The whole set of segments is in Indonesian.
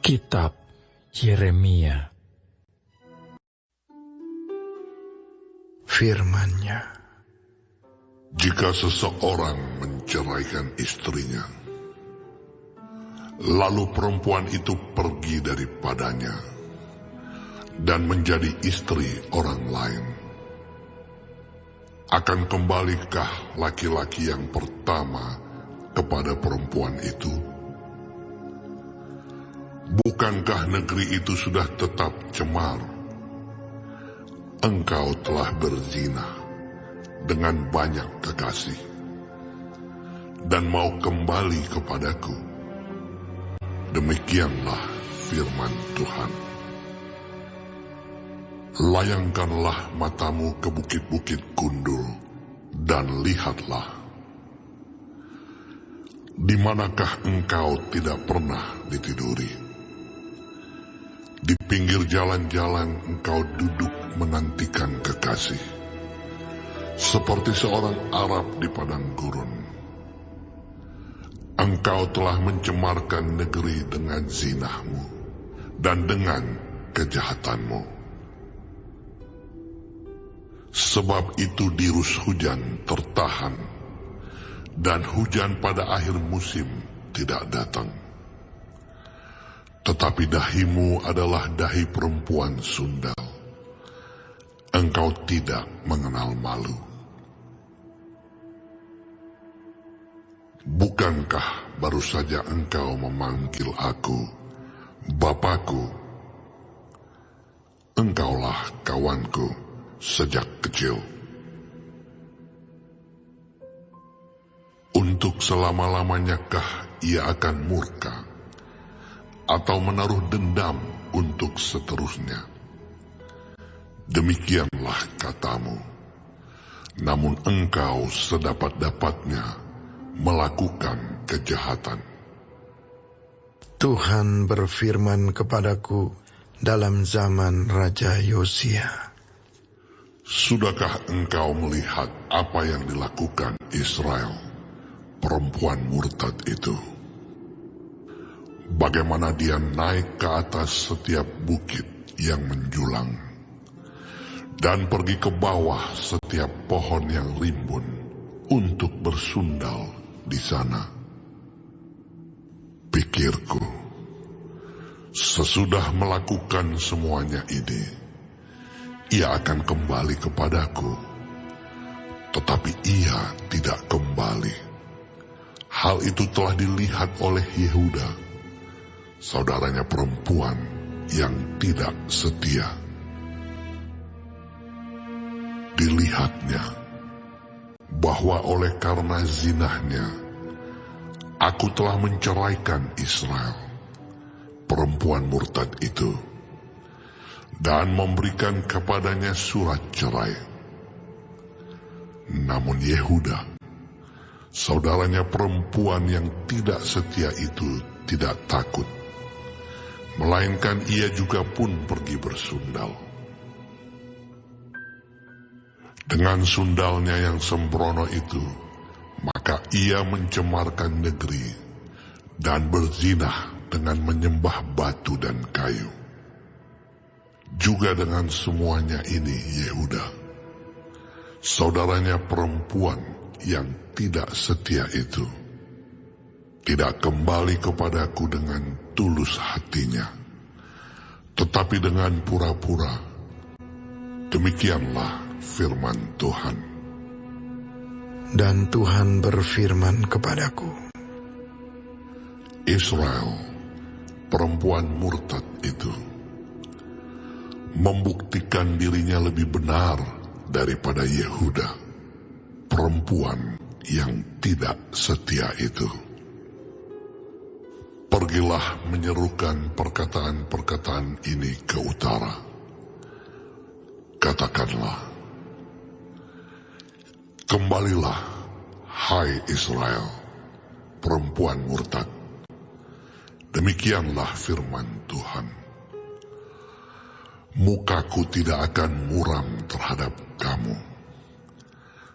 Kitab Yeremia. Firman-Nya. Jika seseorang menceraikan istrinya, lalu perempuan itu pergi daripadanya dan menjadi istri orang lain, akan kembalikah laki-laki yang pertama kepada perempuan itu? Bukankah negeri itu sudah tetap cemar? Engkau telah berzina dengan banyak kekasih dan mau kembali kepadaku. Demikianlah firman Tuhan. Layangkanlah matamu ke bukit-bukit gundul dan lihatlah. Di manakah engkau tidak pernah ditiduri? Di pinggir jalan-jalan engkau duduk menantikan kekasih, seperti seorang Arab di padang gurun. Engkau telah mencemarkan negeri dengan zinahmu dan dengan kejahatanmu. Sebab itu dirus hujan tertahan, dan hujan pada akhir musim tidak datang. Tetapi dahimu adalah dahi perempuan sundal. Engkau tidak mengenal malu. Bukankah baru saja engkau memanggil aku, Bapakku? Engkaulah kawanku sejak kecil. Untuk selama-lamanyakah ia akan murka, atau menaruh dendam untuk seterusnya? Demikianlah katamu, namun engkau sedapat-dapatnya melakukan kejahatan. Tuhan berfirman kepadaku dalam zaman Raja Yosia. Sudahkah engkau melihat apa yang dilakukan Israel, perempuan murtad itu? Bagaimana dia naik ke atas setiap bukit yang menjulang, dan pergi ke bawah setiap pohon yang rimbun untuk bersundal di sana. Pikirku, sesudah melakukan semuanya ini, ia akan kembali kepadaku, tetapi ia tidak kembali. Hal itu telah dilihat oleh Yehuda, saudaranya perempuan yang tidak setia. Dilihatnya bahwa oleh karena zinahnya, aku telah menceraikan Israel, perempuan murtad itu, dan memberikan kepadanya surat cerai. Namun Yehuda, saudaranya perempuan yang tidak setia itu, tidak takut, melainkan ia juga pun pergi bersundal. Dengan sundalnya yang sembrono itu, maka ia mencemarkan negeri dan berzinah dengan menyembah batu dan kayu. Juga dengan semuanya ini Yehuda, saudaranya perempuan yang tidak setia itu, tidak kembali kepadaku dengan tulus hatinya, tetapi dengan pura-pura. Demikianlah firman Tuhan. Dan Tuhan berfirman kepadaku, Israel, perempuan murtad itu, membuktikan dirinya lebih benar daripada Yehuda, perempuan yang tidak setia itu. Pergilah menyerukan perkataan-perkataan ini ke utara. Katakanlah, kembalilah, hai Israel, perempuan murtad. Demikianlah firman Tuhan. Mukaku tidak akan muram terhadap kamu,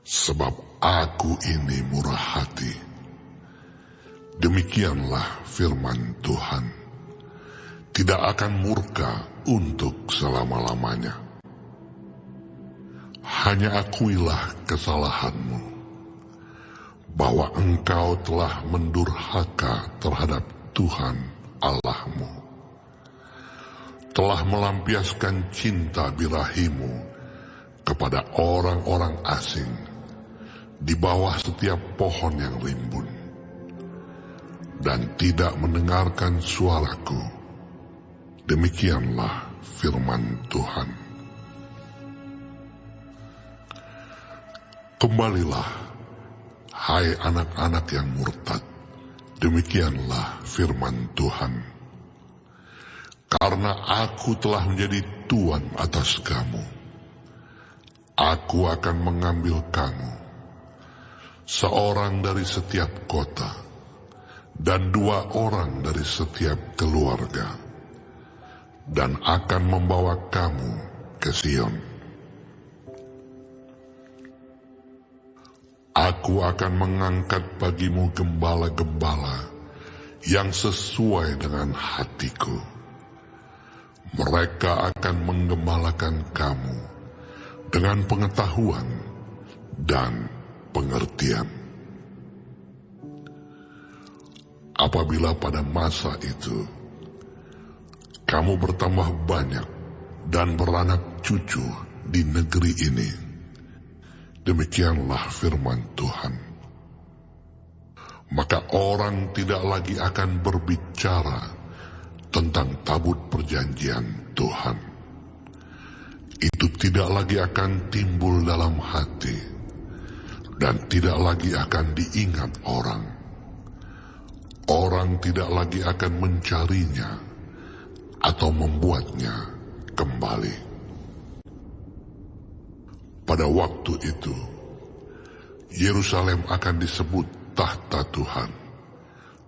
sebab aku ini murah hati. Demikianlah firman Tuhan. tidak akan murka untuk selama-lamanya. Hanya akuilah kesalahanmu, bahwa engkau telah mendurhaka terhadap Tuhan Allahmu, telah melampiaskan cinta birahimu kepada orang-orang asing di bawah setiap pohon yang rimbun, dan tidak mendengarkan suaraku. Demikianlah firman Tuhan. Kembalilah, hai anak-anak yang murtad, demikianlah firman Tuhan. Karena aku telah menjadi tuan atas kamu, aku akan mengambil kamu, seorang dari setiap kota, dan 2 orang dari setiap keluarga, dan akan membawa kamu ke Sion. Aku akan mengangkat bagimu gembala-gembala yang sesuai dengan hatiku. Mereka akan menggembalakan kamu dengan pengetahuan dan pengertian. Apabila pada masa itu kamu bertambah banyak dan beranak cucu di negeri ini, demikianlah firman Tuhan, maka orang tidak lagi akan berbicara tentang tabut perjanjian Tuhan. Itu tidak lagi akan timbul dalam hati, dan tidak lagi akan diingat orang. Orang tidak lagi akan mencarinya atau membuatnya kembali. Pada waktu itu, Yerusalem akan disebut tahta Tuhan,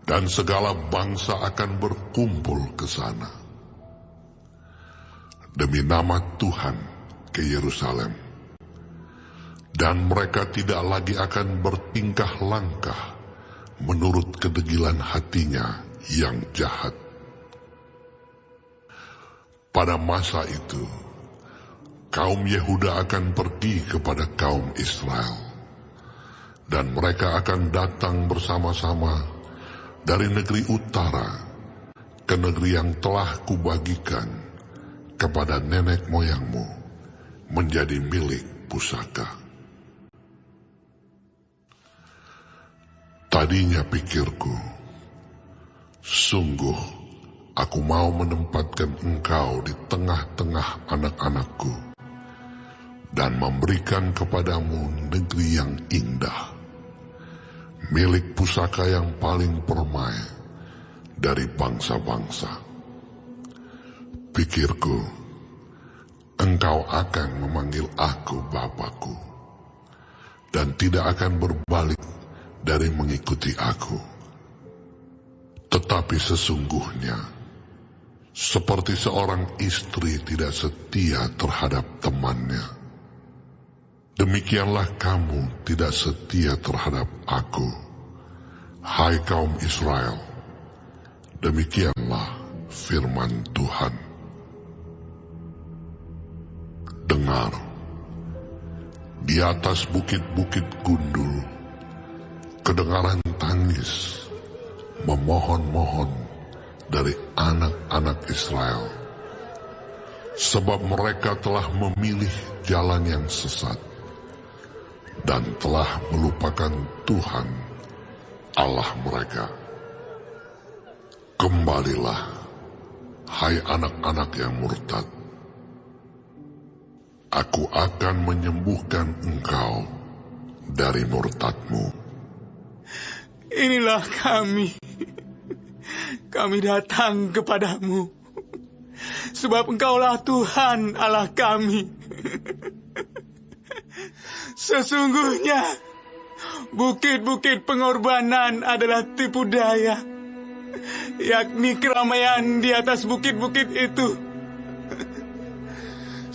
dan segala bangsa akan berkumpul ke sana. Demi nama Tuhan ke Yerusalem, dan mereka tidak lagi akan bertingkah langkah menurut kedegilan hatinya yang jahat. Pada masa itu, kaum Yehuda akan pergi kepada kaum Israel, dan mereka akan datang bersama-sama dari negeri utara ke negeri yang telah kubagikan kepada nenek moyangmu menjadi milik pusaka. Tadinya pikirku, sungguh aku mau menempatkan engkau di tengah-tengah anak-anakku, dan memberikan kepadamu negeri yang indah, milik pusaka yang paling permai dari bangsa-bangsa. Pikirku, engkau akan memanggil aku Bapakku, dan tidak akan berbalik dari mengikuti aku. Tetapi sesungguhnya, seperti seorang istri tidak setia terhadap temannya, demikianlah kamu tidak setia terhadap aku, hai kaum Israel. Demikianlah firman Tuhan. Dengar, di atas bukit-bukit gundul, kedengaran tangis, memohon-mohon dari anak-anak Israel, sebab mereka telah memilih jalan yang sesat, dan telah melupakan Tuhan Allah mereka. Kembalilah, hai anak-anak yang murtad. Aku akan menyembuhkan engkau dari murtadmu. Inilah kami datang kepadamu, sebab engkaulah Tuhan Allah kami. Sesungguhnya, bukit-bukit pengorbanan adalah tipu daya, yakni keramaian di atas bukit-bukit itu.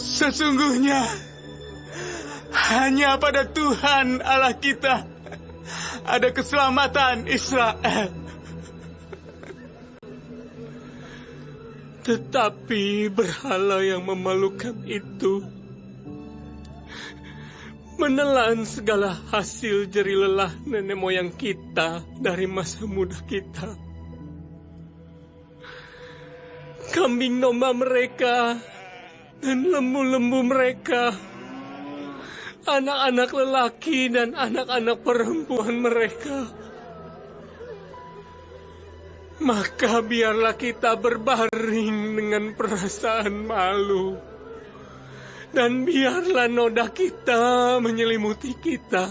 Sesungguhnya, hanya pada Tuhan Allah kita ada keselamatan Israel. Tetapi berhala yang memalukan itu menelan segala hasil jerih lelah nenek moyang kita dari masa muda kita. Kambing domba mereka dan lembu-lembu mereka, anak-anak lelaki dan anak-anak perempuan mereka. Maka biarlah kita berbaring dengan perasaan malu. Dan biarlah noda kita menyelimuti kita.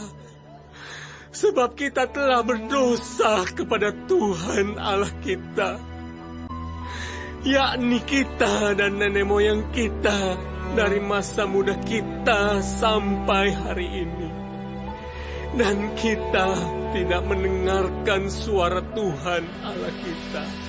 Sebab kita telah berdosa kepada Tuhan Allah kita. Yakni kita dan nenek moyang kita dari masa muda kita sampai hari ini. Dan kita tidak mendengarkan suara Tuhan Allah kita.